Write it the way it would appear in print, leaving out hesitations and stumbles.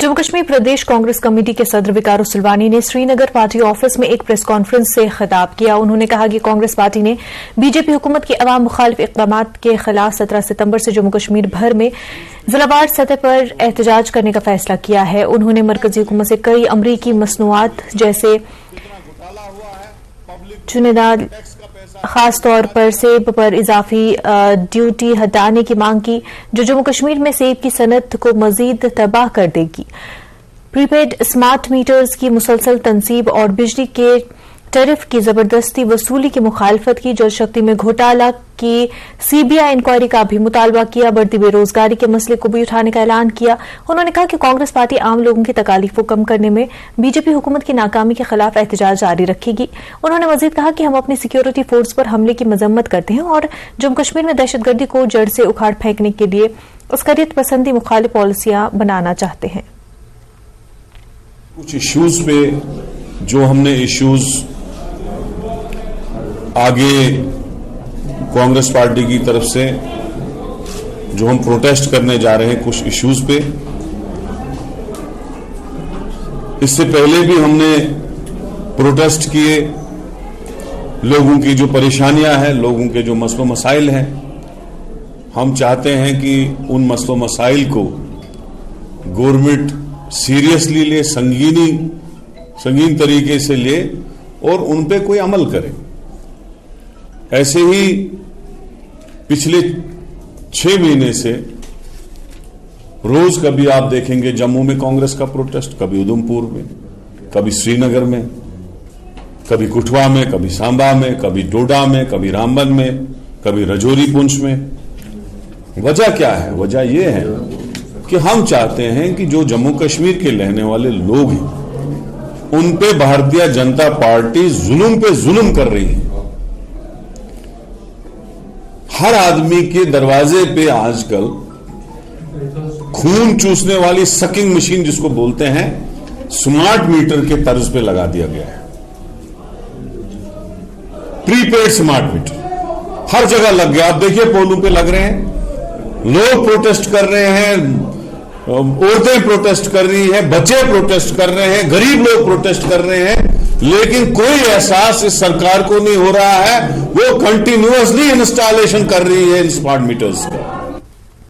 जम्मू कश्मीर प्रदेश Congress committee के सदर विकार सुलवानी ने श्रीनगर पार्टी ऑफिस में एक प्रेस कॉन्फ्रेंस से खिताब किया। उन्होंने कहा कि कांग्रेस पार्टी ने बीजेपी हुकूमत के अवाम मुखालिफ इक़दाम के खिलाफ 17 सितंबर से जम्मू कश्मीर भर में जिलावार सतह पर एहतजाज करने का फैसला किया है। उन्होंने मरकजी हुकूमत से कई अमरीकी मसनूआत जैसे चुनेदार खास तौर पर सेब पर इजाफी ड्यूटी हटाने की मांग की, जो जम्मू कश्मीर में सेब की सनत को मजीद तबाह कर देगी। प्रीपेड स्मार्ट मीटर्स की मुसलसल तनसीब और बिजली के टैरिफ की जबरदस्ती वसूली की मुखालफत की। जल शक्ति में घोटाला की सीबीआई इंक्वायरी का भी मुतालबा किया। बढ़ती बेरोजगारी के मसले को भी उठाने का ऐलान किया। उन्होंने कहा कि कांग्रेस पार्टी आम लोगों की तकालीफ को कम करने में बीजेपी हुकूमत की नाकामी के खिलाफ एहतजाज जारी रखेगी। उन्होंने मजीद कहा कि हम अपनी सिक्योरिटी फोर्स पर हमले की मजम्मत करते हैं और जम्मू कश्मीर में दहशतगर्दी को जड़ से उखाड़ फेंकने के लिए अस्करियत पसंदी मुखालिफ पॉलिसियां बनाना चाहते हैं। कुछ इश्यूज पे जो हमने इश्यूज आगे कांग्रेस पार्टी की तरफ से जो हम प्रोटेस्ट करने जा रहे हैं कुछ इश्यूज पे, इससे पहले भी हमने प्रोटेस्ट किए। लोगों की जो परेशानियां हैं, लोगों के जो मसलो मसाइल हैं, हम चाहते हैं कि उन मसलो मसाइल को गवर्नमेंट सीरियसली ले, संगीन तरीके से ले और उन पे कोई अमल करे। ऐसे ही पिछले 6 महीने से रोज कभी आप देखेंगे जम्मू में कांग्रेस का प्रोटेस्ट, कभी उधमपुर में, कभी श्रीनगर में, कभी कुठवा में, कभी सांबा में, कभी डोडा में, कभी रामबन में, कभी रजौरी पुंछ में। वजह क्या है? वजह यह है कि हम चाहते हैं कि जो जम्मू कश्मीर के रहने वाले लोग हैं उन पे भारतीय जनता पार्टी जुल्म पे जुल्म कर रही है। हर आदमी के दरवाजे पे आजकल खून चूसने वाली सकिंग मशीन जिसको बोलते हैं स्मार्ट मीटर के तर्ज पे लगा दिया गया है। प्रीपेड स्मार्ट मीटर हर जगह लग गया। आप देखिए पोलों पे लग रहे हैं, लोग प्रोटेस्ट कर रहे हैं, औरतें प्रोटेस्ट कर रही हैं, बच्चे प्रोटेस्ट कर रहे हैं, गरीब लोग प्रोटेस्ट कर रहे हैं, लेकिन कोई एहसास इस सरकार को नहीं हो रहा है। वो कंटिन्यूअसली इंस्टॉलेशन कर रही है इन स्मार्ट मीटर्स का।